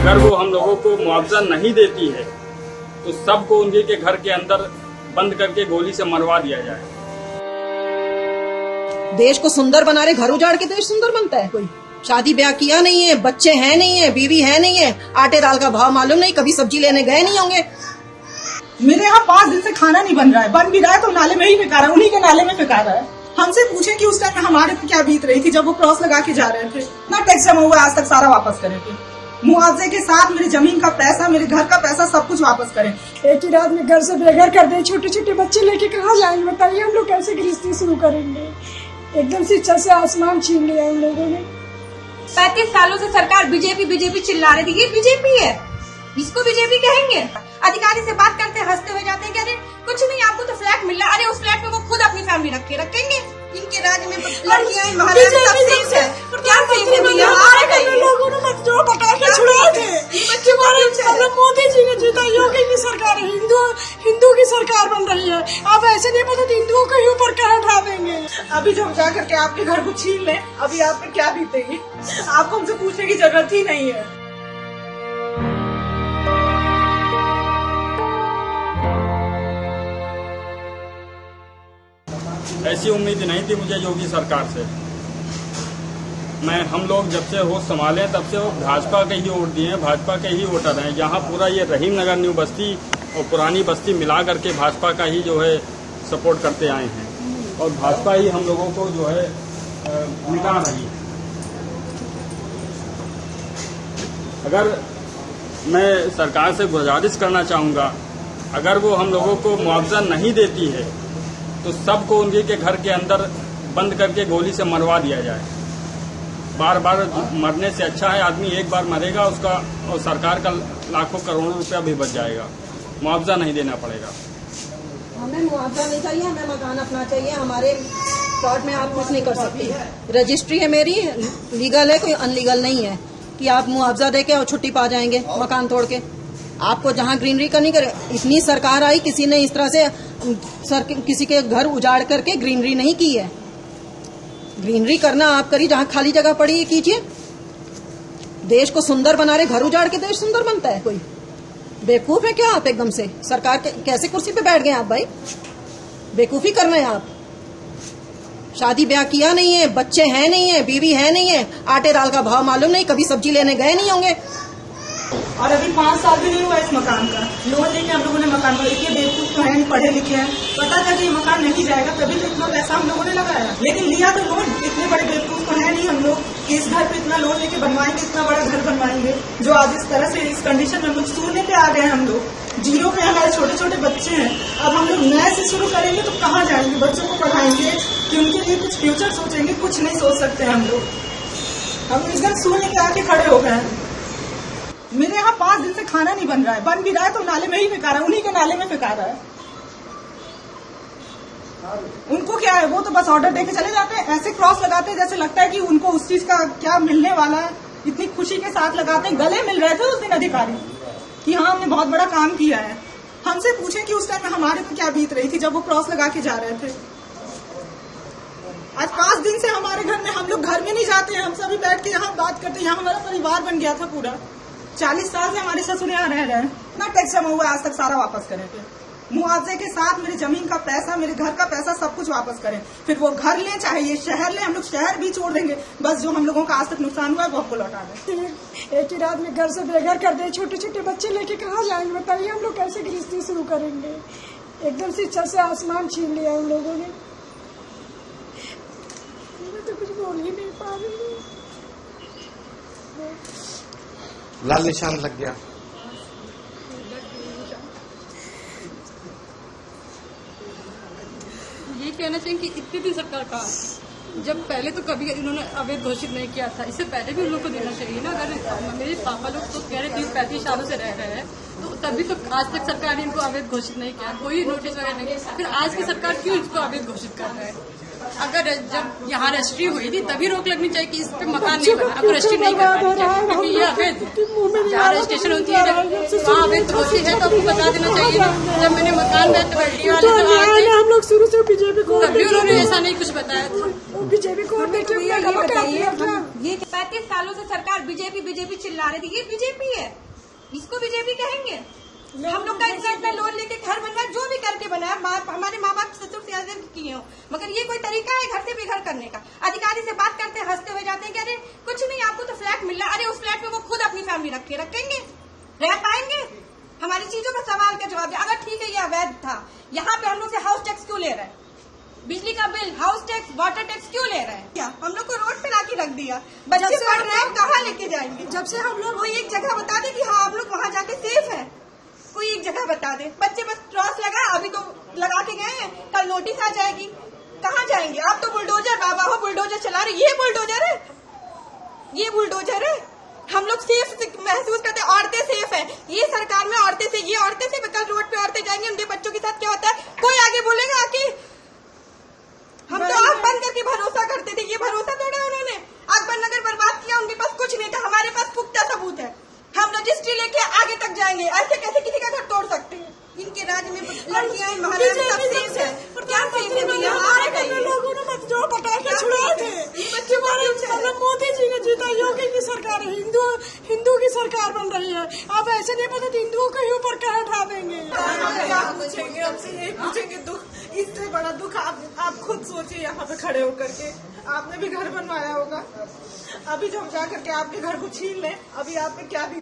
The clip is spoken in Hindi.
अगर वो हम लोगों को मुआवजा नहीं देती है तो सबको उनके के घर के अंदर बंद करके गोली से मरवा दिया जाए। देश को सुंदर बना रहे, घर उजाड़ के देश सुंदर बनता है? कोई शादी ब्याह किया नहीं है, बच्चे हैं नहीं है, बीवी है नहीं है, आटे दाल का भाव मालूम नहीं, कभी सब्जी लेने गए नहीं होंगे। मेरे यहाँ 5 दिन से खाना नहीं बन रहा है, बन भी रहा है तो नाले में ही फेंका रहा है, उन्हीं के नाले में फेंका रहा है। हमसे पूछे कि उस टाइम हमारे पे क्या बीत रही थी जब वो क्रॉस लगा के जा रहे थे। ना टैक्स जमा हुआ आज तक, सारा वापस करे थे। मुआवजे के साथ मेरी जमीन का पैसा, मेरे घर का पैसा, सब कुछ वापस करें। एक ही रात में घर से बेघर कर दे, छोटे छोटे बच्चे लेके कहाँ जाएंगे बताइए? हम लोग कैसे गृहस्थी शुरू करेंगे? एकदम से छत से आसमान छीन लिया उन लोगों ने। 35 सालों से सरकार बीजेपी चिल्ला रही थी, ये बीजेपी है, इसको बीजेपी कहेंगे। अधिकारी से बात करते हंसते हुए जाते हैं, कह रहे कुछ नहीं, आपको तो फ्लैट मिल रहा है। अरे उस फ्लैट में वो खुद अपनी फैमिली रखेंगे। इनके राज्य में लड़कियां मोहल्ले में सब सेफ है, क्या सेफ है? लोगों ने जो पटाखे छुड़ाए थे, मोदी जी ने जीता, योगी की सरकार है, हिंदू की सरकार बन रही है। अब ऐसे नहीं पता हिंदुओं के ऊपर क्या उठा देंगे। अभी जब जा करके आपके घर को छीन ले, अभी आप पे क्या बीतेगी? आपको हमसे पूछने की जरूरत ही नहीं है। ऐसी उम्मीद नहीं थी मुझे योगी सरकार से। हम लोग जब से होश संभाले तब से वो भाजपा के ही वोट दिए हैं, भाजपा के ही वोटर हैं। यहाँ पूरा ये रहीम नगर न्यू बस्ती और पुरानी बस्ती मिला करके भाजपा का ही जो है सपोर्ट करते आए हैं और भाजपा ही हम लोगों को जो है निकाल रही है। अगर मैं सरकार से गुजारिश करना चाहूँगा, अगर वो हम लोगों को मुआवजा नहीं देती है तो सबको उनके के घर के अंदर बंद करके गोली से मरवा दिया जाए। बार बार मरने से अच्छा है आदमी एक बार मरेगा, उसका और सरकार का लाखों करोड़ों रुपया भी बच जाएगा। मुआवजा नहीं देना पड़ेगा। हमें मुआवजा नहीं चाहिए, हमें मकान अपना चाहिए। हमारे प्लॉट में आप कुछ नहीं कर सकती। रजिस्ट्री है मेरी, लीगल है, कोई अनलीगल नहीं है कि आप मुआवजा देके और छुट्टी पा जाएंगे मकान तोड़ के। आपको जहाँ ग्रीनरी करनी करे, इतनी सरकार आई, किसी ने इस तरह से किसी के घर उजाड़ करके ग्रीनरी नहीं की है। ग्रीनरी करना आप करिए, जहाँ खाली जगह पड़ी है कीजिए। देश को सुंदर बना रहे, घर उजाड़ के देश सुंदर बनता है? कोई बेवकूफ है क्या आप? एकदम से सरकार कैसे कुर्सी पे बैठ गए आप भाई? बेवकूफी कर रहे हैं आप। शादी ब्याह किया नहीं है, बच्चे हैं नहीं है, बीवी है नहीं है, आटे दाल का भाव मालूम नहीं, कभी सब्जी लेने गए नहीं होंगे। और अभी 5 साल भी नहीं हुआ इस मकान का। लोन लेके हम लोगों ने मकान बनाया। इतने बेवकूफ तो हैं, पढ़े लिखे हैं, पता था कि ये मकान नहीं जाएगा, तभी तो इतना पैसा हम लोगों ने लगाया। लेकिन लिया तो लोन। इतने बड़े बेवकूफ तो है नहीं हम लोग कि इस घर पे इतना लोन लेके बनवाएंगे, इतना बड़ा घर बनवाएंगे जो आज इस तरह से इस कंडीशन में हम लोग शून्य पे आ गए। हम लोग जीरो पे, हमारे छोटे छोटे बच्चे हैं। अब हम लोग नए से शुरू करेंगे तो कहाँ जाएंगे? बच्चों को पढ़ाएंगे कि उनके लिए कुछ फ्यूचर सोचेंगे? कुछ नहीं सोच सकते हम लोग। हम एकदम शून्य पे आके खड़े हो गए हैं। मेरे यहाँ 5 दिन से खाना नहीं बन रहा है, बन भी रहा है तो नाले में ही फेंका रहा है, उन्हीं के नाले में फेंका रहा है। उनको क्या है, वो तो बस ऑर्डर देके चले जाते हैं, ऐसे क्रॉस लगाते हैं जैसे लगता है कि उनको उस चीज का क्या मिलने वाला है। इतनी खुशी के साथ लगाते हैं। गले मिल रहे थे उस दिन अधिकारी कि हाँ हमने बहुत बड़ा काम किया है। हमसे पूछे कि उस टाइम हमारे पे क्या बीत रही थी जब वो क्रॉस लगा के जा रहे थे। आज 5 दिन से हमारे घर में, हम लोग घर में नहीं जाते हैं, हम सभी बैठ के यहाँ बात करते हैं। यहाँ हमारा परिवार बन गया था पूरा। 40 साल से हमारे ससुर यहाँ रह रहे हैं। ना टैक्स जमा हुआ आज तक, सारा वापस करें। फिर मुआवजे के साथ मेरी जमीन का पैसा, मेरे घर का पैसा, सब कुछ वापस करें। फिर वो घर लें चाहे ये शहर लें, हम लोग शहर भी छोड़ देंगे। बस जो हम लोगों का आज तक नुकसान हुआ है वो आपको लौटा दें। एक ही रात में घर से बेघर कर दे, छोटे छोटे बच्चे लेके कहाँ जाएंगे बताइए? हम लोग कैसे गृहस्थी शुरू करेंगे? एकदम से छत से आसमान छीन लिया उन लोगों ने। मैं तो कुछ बोल ही नहीं पा रही। लाल निशान लग गया। ये कहना चाहिए कि इतनी भी सरकार का, जब पहले तो कभी इन्होंने अवैध घोषित नहीं किया था, इससे पहले भी उन लोग को देना चाहिए ना। अगर मेरे पापा लोग तो कह रहे 30-35 सालों से रह रहे हैं, तो तभी तो आज तक सरकार ने इनको अवैध घोषित नहीं किया, कोई नोटिस वगैरह नहीं। फिर आज की सरकार क्यों इसको अवैध घोषित कर रहा है? अगर जब यहाँ रजिस्ट्री हुई थी तभी रोक लगनी चाहिए कि इस पे मकान नहीं बना। अब रजिस्ट्री नहीं करवानी चाहिए क्योंकि ये अवैध, जहाँ रजिस्ट्रेशन होती है वहाँ अवैध होती है, तो आपको बता देना चाहिए। जब मैंने मकान में तबड्डी वाले से हम लोग शुरू से बीजेपी को, तभी उन्होंने ऐसा नहीं कुछ बताया था। बीजेपी को ये बताइए, ये 35 सालों से सरकार बीजेपी बीजेपी चिल्ला रही थी, ये बीजेपी है, इसको बीजेपी कहेंगे? हम लोग का इतना लोन लेके घर बनवा, जो भी करके बनाया, हमारे माँ बाप ससुर से किए हो, मगर ये कोई तरीका है घर से बेघर करने का? अधिकारी से बात करते हंसते हुए जाते हैं कि अरे कुछ नहीं, आपको तो फ्लैट मिल रहा है। अरे उस फ्लैट में वो खुद अपनी फैमिली रखेंगे, रह पाएंगे? हमारी चीजों का सवाल का जवाब दे। अगर ठीक है ये अवैध था, यहाँ पे हम लोग से हाउस टैक्स क्यों ले रहे हैं? बिजली का bill, house tax, water tax क्यों ले रहे हैं? क्या हम लोग को रोड पे लाके रख दिया? बच्चे पढ़ रहे हैं, कहाँ लेके जाएंगे? जब से हम लोग, कोई एक जगह बता दे कि हाँ आप लोग वहाँ जाके सेफ है, कोई एक जगह बता दे। बच्चे बस क्रॉस लगा, अभी तो लगा के गए हैं, कल नोटिस आ जाएगी, कहाँ जाएंगे? आप तो बुलडोजर, बाबा हो बुलडोजर चला रहे, ये बुलडोजर है, ये बुलडोजर है। हम लोग सेफ महसूस करते हैं, औरतें सेफ है, ये सरकार में औरतें से, ये औरतें से कल रोड पे औरतें जाएंगी, उनके बच्चों के साथ क्या होता है कोई आगे बोलेगा आके? हम तो आंख बंद करके भरोसा करते थे, ये भरोसा तोड़ा उन्होंने, अकबर नगर बर्बाद किया, उनके पास कुछ नहीं था, हमारे पास पुख्ता सबूत है, हम रजिस्ट्री लेके आगे तक जाएंगे। ऐसे कैसे किसी का घर तोड़ सकते हैं? इनके राज्य में लड़कियां महाराज सब सेफ है, क्या सेफ है भैया? लोगों ने मत जो पटाखे छुड़ाए थे, मतलब मोदी जी ने जीता, योगी की सरकार है, हिंदू की सरकार बन रही है। आप ऐसे नहीं पता हिंदुओं के ऊपर क्या उठा देंगे? पूछेंगे हमसे, यही पूछेंगे दुख, इससे बड़ा दुख आप खुद सोचिए, यहाँ पे खड़े होकर के आपने भी घर बनवाया होगा, अभी जो हम जा करके आपके घर को छीन लें, अभी आप पे क्या